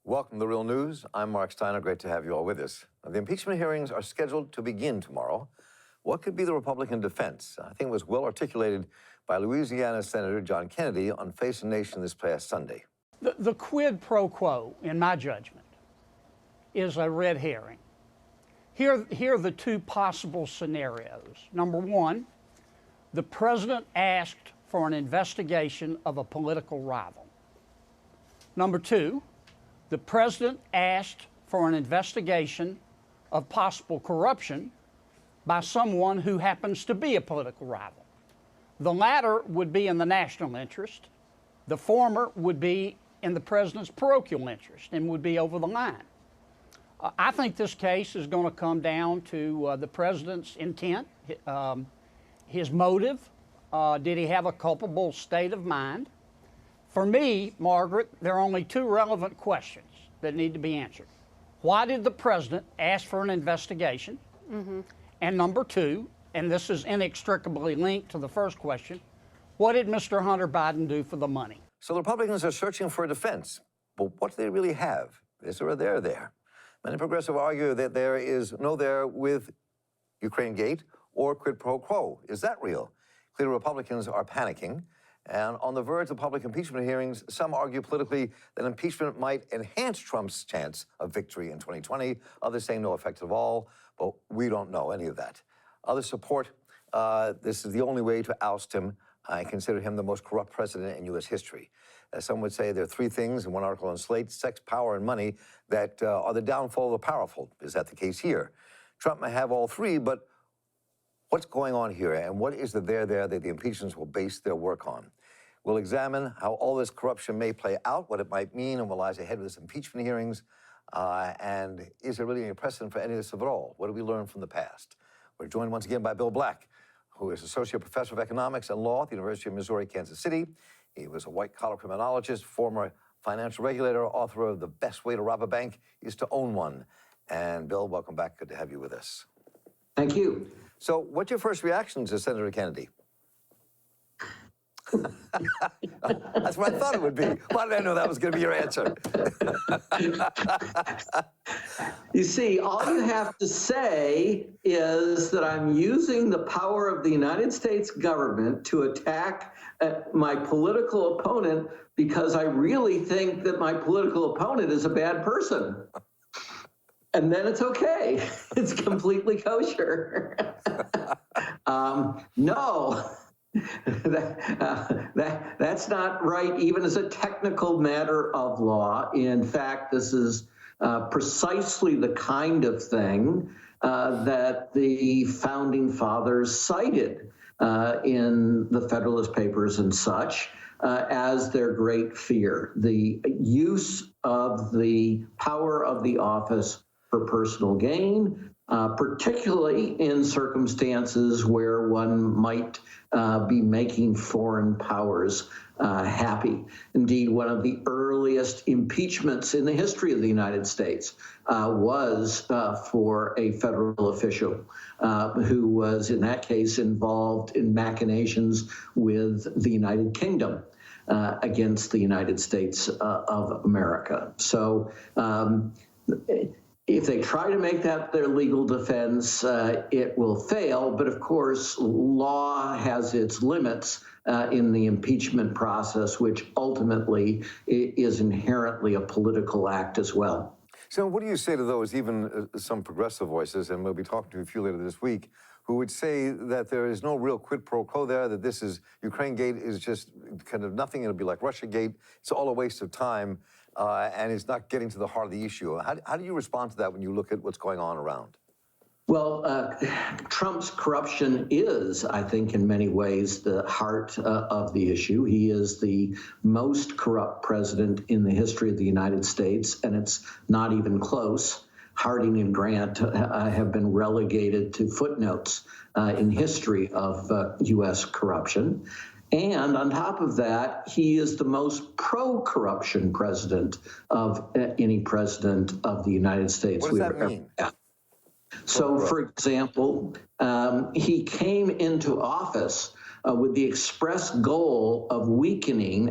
Welcome to The Real News. I'm Mark Steiner. Great to have you all with us. The impeachment hearings are scheduled to begin tomorrow. What could be the Republican defense? I think it was well articulated by Louisiana Senator John Kennedy on Face the Nation this past Sunday. The quid pro quo, in my judgment, is a red herring. Here are the two possible scenarios. Number one, the president asked for an investigation of a political rival. Number two, the president asked for an investigation of possible corruption by someone who happens to be a political rival. The latter would be in the national interest. The former would be in the president's parochial interest and would be over the line. I think this case is going to come down to the president's intent, his motive. Did he have a culpable state of mind? For me, Margaret, there are only two relevant questions that need to be answered. Why did the president ask for an investigation? Mm-hmm. And number two, and this is inextricably linked to the first question, what did Mr. Hunter Biden do for the money? So the Republicans are searching for a defense, but what do they really have? Is there a there? Many progressives argue that there is no there with Ukraine Gate or quid pro quo. Is that real? Clearly, Republicans are panicking. And on the verge of public impeachment hearings, some argue politically that impeachment might enhance Trump's chance of victory in 2020. Others say no effect at all, but we don't know any of that. Others support this is the only way to oust him and consider him the most corrupt president in U.S. history. Some would say there are three things in one article on Slate: sex, power, and money that are the downfall of the powerful. Is that the case here? Trump may have all three, but what's going on here, and what is the there that the impeachments will base their work on? We'll examine how all this corruption may play out, what it might mean, and what lies ahead of this impeachment hearings, and is there really any precedent for any of this at all? What do we learn from the past? We're joined once again by Bill Black, who is Associate Professor of Economics and Law at the University of Missouri, Kansas City. He was a white-collar criminologist, former financial regulator, author of The Best Way to Rob a Bank is to Own One. And Bill, welcome back. Good to have you with us. Thank you. So what's your first reaction to Senator Kennedy? That's what I thought it would be. Why did I know that was going to be your answer? You see, all you have to say is that I'm using the power of the United States government to attack my political opponent because I really think that my political opponent is a bad person. And then it's okay. It's completely kosher. No. That's not right, even as a technical matter of law. In fact, this is precisely the kind of thing that the founding fathers cited in the Federalist Papers and such as their great fear: the use of the power of the office for personal gain, particularly in circumstances where one might be making foreign powers happy. Indeed, one of the earliest impeachments in the history of the United States was for a federal official who was, in that case, involved in machinations with the United Kingdom against the United States of America. So if they try to make that their legal defense, it will fail. But of course, law has its limits in the impeachment process, which ultimately is inherently a political act as well. So what do you say to those, even some progressive voices, and we'll be talking to a few later this week, who would say that there is no real quid pro quo there, that this is, Ukraine Gate is just kind of nothing, it'll be like Russia Gate, it's all a waste of time, and it's not getting to the heart of the issue. How do you respond to that when you look at what's going on around? Well, Trump's corruption is, I think, in many ways, the heart of the issue. He is the most corrupt president in the history of the United States, and it's not even close. Harding and Grant have been relegated to footnotes in history of U.S. corruption. And on top of that, he is the most pro-corruption president of any president of the United States. What does that mean? So, for example, he came into office with the express goal of weakening,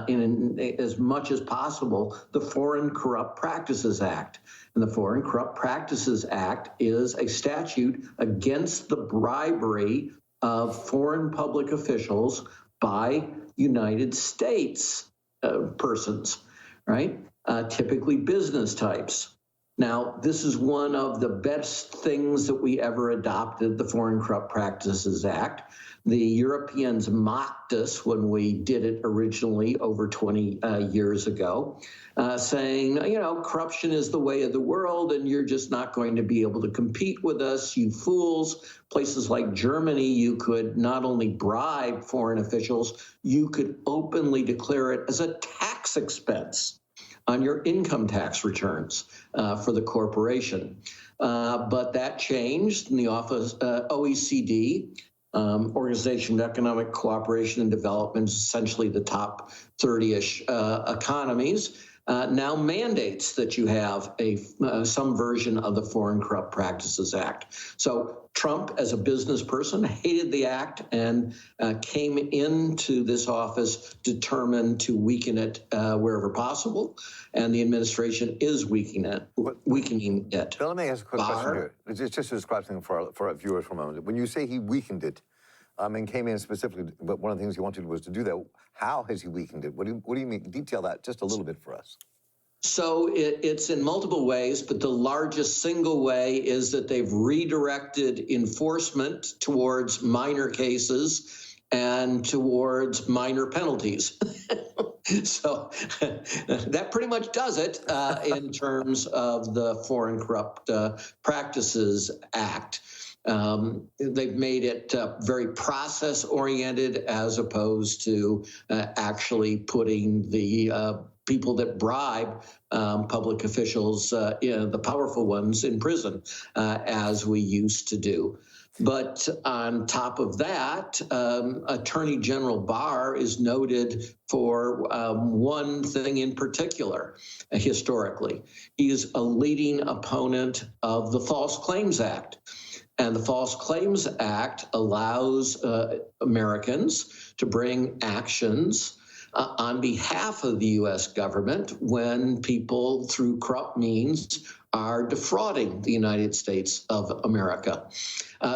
in as much as possible, the Foreign Corrupt Practices Act. And the Foreign Corrupt Practices Act is a statute against the bribery of foreign public officials by United States persons, right? Typically business types. Now, this is one of the best things that we ever adopted, the Foreign Corrupt Practices Act. The Europeans mocked us when we did it originally over 20 years ago, saying, you know, corruption is the way of the world and you're just not going to be able to compete with us, you fools. Places like Germany, you could not only bribe foreign officials, you could openly declare it as a tax expense on your income tax returns for the corporation. But that changed in the office, OECD, Organization of Economic Cooperation and Development, essentially the top 30-ish economies, now mandates that you have some version of the Foreign Corrupt Practices Act. So Trump, as a business person, hated the act and came into this office determined to weaken it wherever possible, and the administration is weakening it. Bill, let me ask a quick question here. It's just to describe something for our viewers for a moment. When you say he weakened it, and came in specifically, but one of the things he wanted was to do that, how has he weakened it? What do you mean? Detail that just a little bit for us. So it's in multiple ways, but the largest single way is that they've redirected enforcement towards minor cases and towards minor penalties. So that pretty much does it in terms of the Foreign Corrupt Practices Act. They've made it very process-oriented as opposed to actually putting the people that bribe public officials, the powerful ones, in prison, as we used to do. But on top of that, Attorney General Barr is noted for one thing in particular, historically. He is a leading opponent of the False Claims Act. And the False Claims Act allows Americans to bring actions on behalf of the U.S. government when people, through corrupt means, are defrauding the United States of America.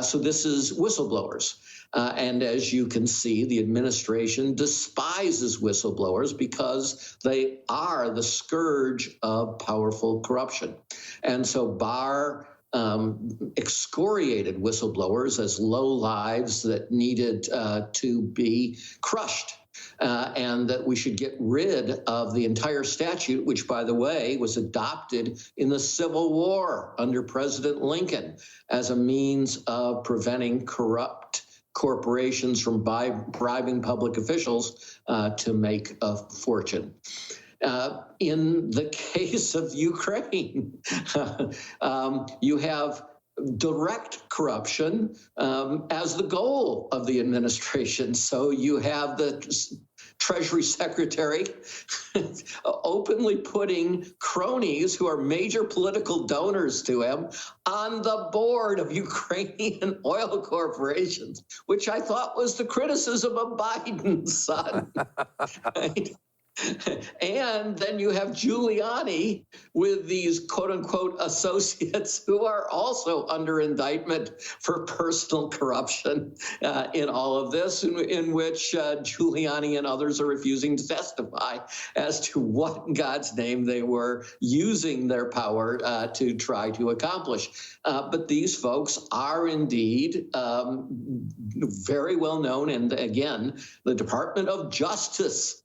So this is whistleblowers. And as you can see, the administration despises whistleblowers because they are the scourge of powerful corruption. And so Barr excoriated whistleblowers as lowlives that needed to be crushed. And that we should get rid of the entire statute, which, by the way, was adopted in the Civil War under President Lincoln as a means of preventing corrupt corporations from bribing public officials to make a fortune. In the case of Ukraine, you have direct corruption as the goal of the administration. So you have the Treasury Secretary openly putting cronies who are major political donors to him on the board of Ukrainian oil corporations, which I thought was the criticism of Biden's son. Right? And then you have Giuliani with these quote unquote associates who are also under indictment for personal corruption in all of this, in which Giuliani and others are refusing to testify as to what in God's name they were using their power to try to accomplish. But these folks are indeed very well known. And again, the Department of Justice,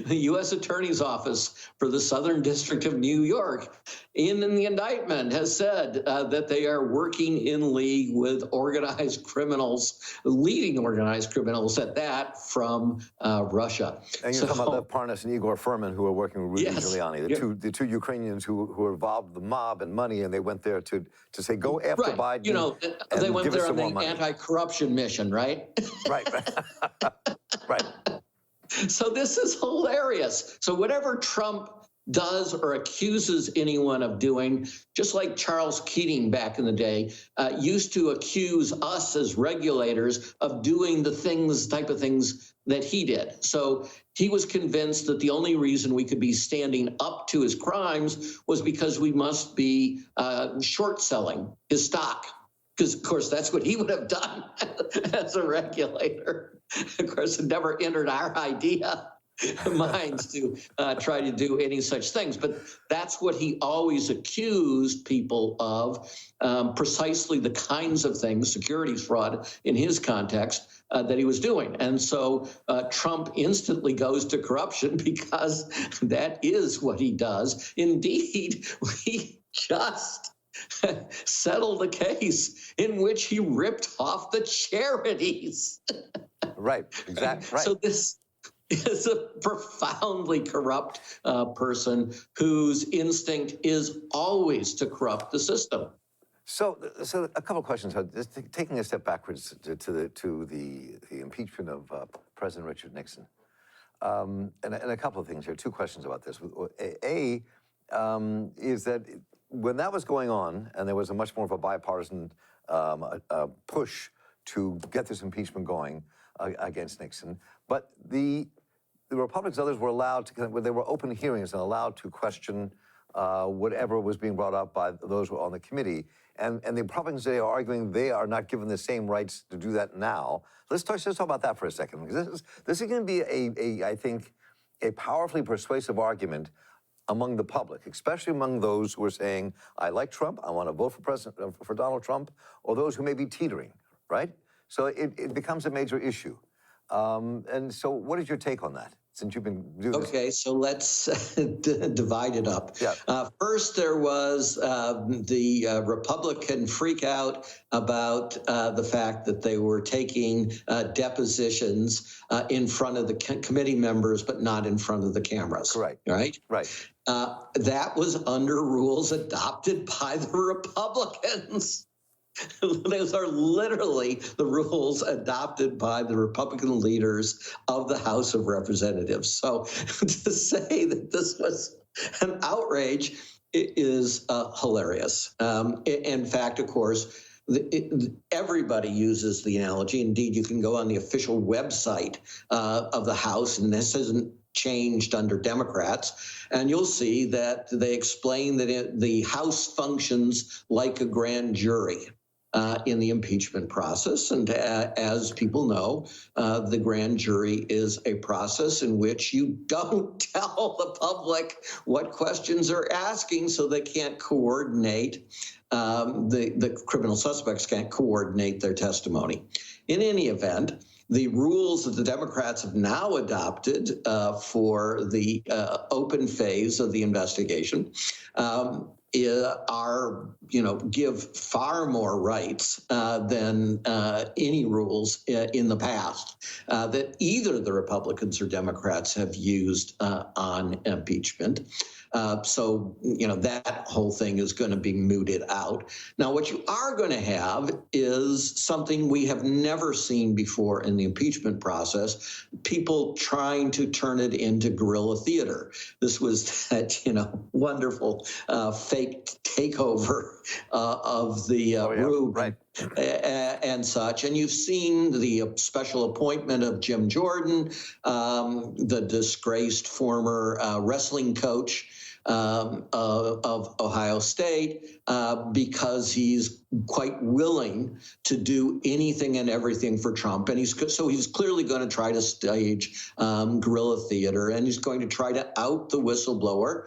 the U.S. Attorney's Office for the Southern District of New York, in the indictment, has said that they are working in league with organized criminals, leading organized criminals at that, from Russia. And you're talking about Parnas and Igor Furman, who are working with Rudy Giuliani, the two Ukrainians who were involved with the mob and money, and they went there to say, go after Biden. You know, they went there on the anti-corruption mission, right? Right. Right. So this is hilarious. So whatever Trump does or accuses anyone of doing, just like Charles Keating back in the day used to accuse us as regulators of doing the type of things that he did. So he was convinced that the only reason we could be standing up to his crimes was because we must be short selling his stock. Because, of course, that's what he would have done as a regulator. Of course, it never entered our minds to try to do any such things. But that's what he always accused people of, precisely the kinds of things, securities fraud in his context, that he was doing. And so Trump instantly goes to corruption because that is what he does. Indeed, we just settled a case in which he ripped off the charities. Right, exactly. Right. So this is a profoundly corrupt person whose instinct is always to corrupt the system. So a couple of questions. Just taking a step backwards to the impeachment of President Richard Nixon, and a couple of things here. Two questions about this. A is that when that was going on, and there was a much more of a bipartisan push to get this impeachment going against Nixon, but the Republicans and others were allowed to, there were open hearings and allowed to question whatever was being brought up by those who were on the committee. And the Republicans today are arguing they are not given the same rights to do that now. Let's talk about that for a second, because this is going to be I think, a powerfully persuasive argument among the public, especially among those who are saying, I like Trump, I want to vote for Donald Trump, or those who may be teetering, right? So it becomes a major issue. And so what is your take on that, since you've been doing this? Okay, so let's divide it up. Yeah. First, there was the Republican freak out about the fact that they were taking depositions in front of the committee members, but not in front of the cameras. Right. Right? Right. That was under rules adopted by the Republicans. Those are literally the rules adopted by the Republican leaders of the House of Representatives. So to say that this was an outrage is hilarious. In fact, of course, everybody uses the analogy. Indeed, you can go on the official website of the House, and this isn't changed under Democrats, and you'll see that they explain that the House functions like a grand jury in the impeachment process. And as people know, the grand jury is a process in which you don't tell the public what questions are asking, so they can't coordinate, the criminal suspects can't coordinate their testimony. In any event, the rules that the Democrats have now adopted for the open phase of the investigation give far more rights than any rules in the past that either the Republicans or Democrats have used on impeachment. So that whole thing is going to be mooted out. Now, what you are going to have is something we have never seen before in the impeachment process, people trying to turn it into guerrilla theater. This was that, wonderful fake takeover of the room. Right. And such. And you've seen the special appointment of Jim Jordan, the disgraced former wrestling coach of Ohio State, because he's quite willing to do anything and everything for Trump. And he's clearly going to try to stage guerrilla theater, and he's going to try to out the whistleblower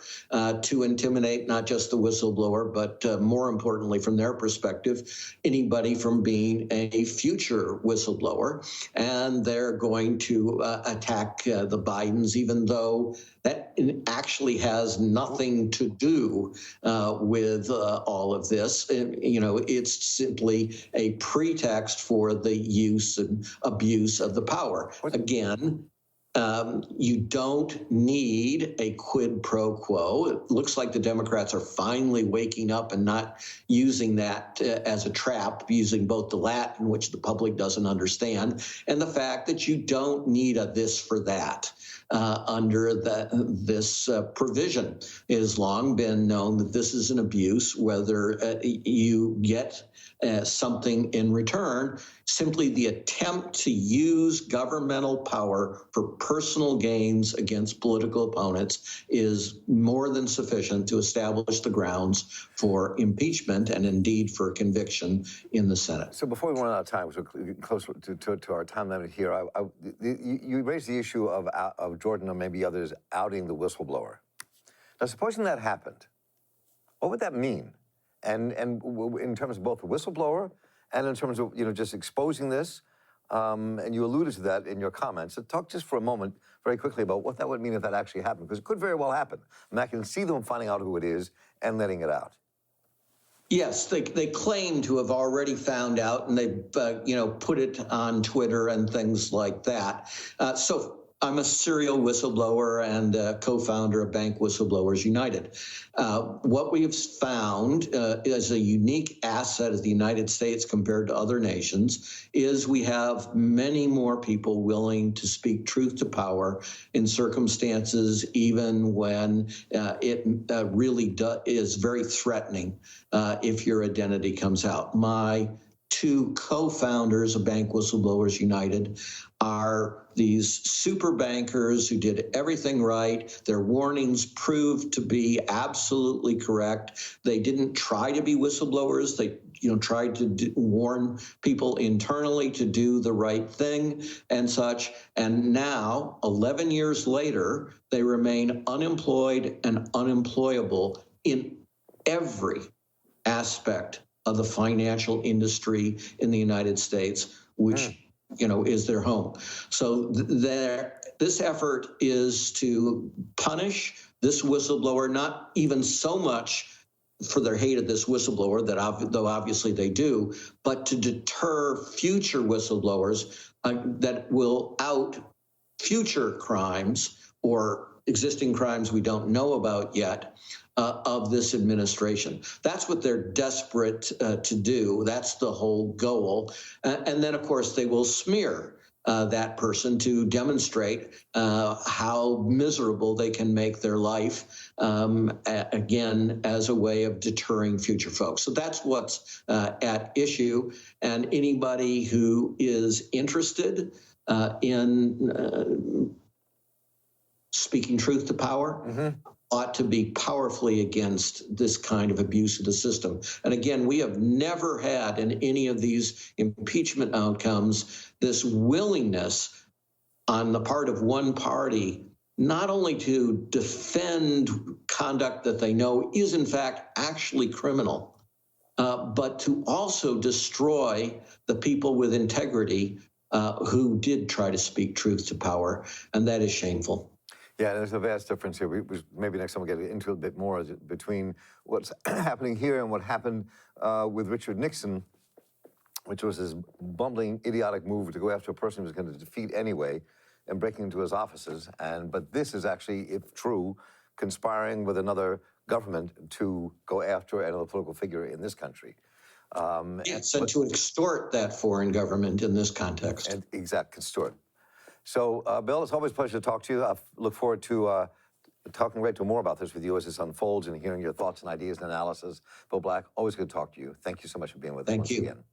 to intimidate not just the whistleblower, but more importantly, from their perspective, anybody from being a future whistleblower. And they're going to attack the Bidens, even though that actually has nothing to do with all of this. It's simply a pretext for the use and abuse of the power. Again, you don't need a quid pro quo. It looks like the Democrats are finally waking up and not using that as a trap, using both the Latin, which the public doesn't understand, and the fact that you don't need a this for that. under this provision. It has long been known that this is an abuse, whether you get something in return. Simply the attempt to use governmental power for personal gains against political opponents is more than sufficient to establish the grounds for impeachment and indeed for conviction in the Senate. So before we run out of time, so we're close to our time limit here, you raised the issue of Jordan or maybe others outing the whistleblower. Now, supposing that happened, what would that mean? And in terms of both the whistleblower and in terms of just exposing this, and you alluded to that in your comments. So talk just for a moment, very quickly, about what that would mean if that actually happened, because it could very well happen. And I can see them finding out who it is and letting it out. Yes, they claim to have already found out, and they've put it on Twitter and things like that. So I'm a serial whistleblower and co-founder of Bank Whistleblowers United. What we have found is a unique asset of the United States compared to other nations is we have many more people willing to speak truth to power in circumstances even when it really is very threatening if your identity comes out. My two co-founders of Bank Whistleblowers United are these super bankers who did everything right. Their warnings proved to be absolutely correct. They didn't try to be whistleblowers. They tried to warn people internally to do the right thing and such. And now, 11 years later, they remain unemployed and unemployable in every aspect of the financial industry in the United States, which is their home. So this effort is to punish this whistleblower, not even so much for their hate of this whistleblower, though obviously they do, but to deter future whistleblowers that will out future crimes or existing crimes we don't know about yet of this administration. That's what they're desperate to do. That's the whole goal. And then, of course, they will smear that person to demonstrate how miserable they can make their life, again, as a way of deterring future folks. So that's what's at issue. And anybody who is interested in speaking truth to power ought to be powerfully against this kind of abuse of the system. And again, we have never had in any of these impeachment outcomes this willingness on the part of one party not only to defend conduct that they know is in fact actually criminal, but to also destroy the people with integrity who did try to speak truth to power, and that is shameful. Yeah, there's a vast difference here. Maybe next time we'll get into a bit more between what's happening here and what happened with Richard Nixon, which was his bumbling, idiotic move to go after a person he was going to defeat anyway and breaking into his offices. But this is actually, if true, conspiring with another government to go after another political figure in this country. Yes, and to extort that foreign government in this context. And extort. So, Bill, it's always a pleasure to talk to you. I look forward to talking right to more about this with you as this unfolds and hearing your thoughts and ideas and analysis. Bill Black, always good to talk to you. Thank you so much for being with us once again.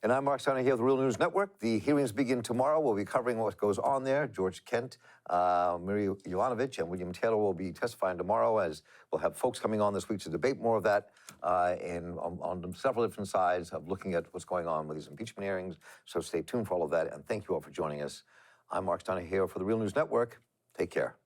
And I'm Mark Steiner here with the Real News Network. The hearings begin tomorrow. We'll be covering what goes on there. George Kent, Miri Jovanovic, and William Taylor will be testifying tomorrow, as we'll have folks coming on this week to debate more of that and on several different sides of looking at what's going on with these impeachment hearings. So stay tuned for all of that, and thank you all for joining us. I'm Mark Steiner here for the Real News Network. Take care.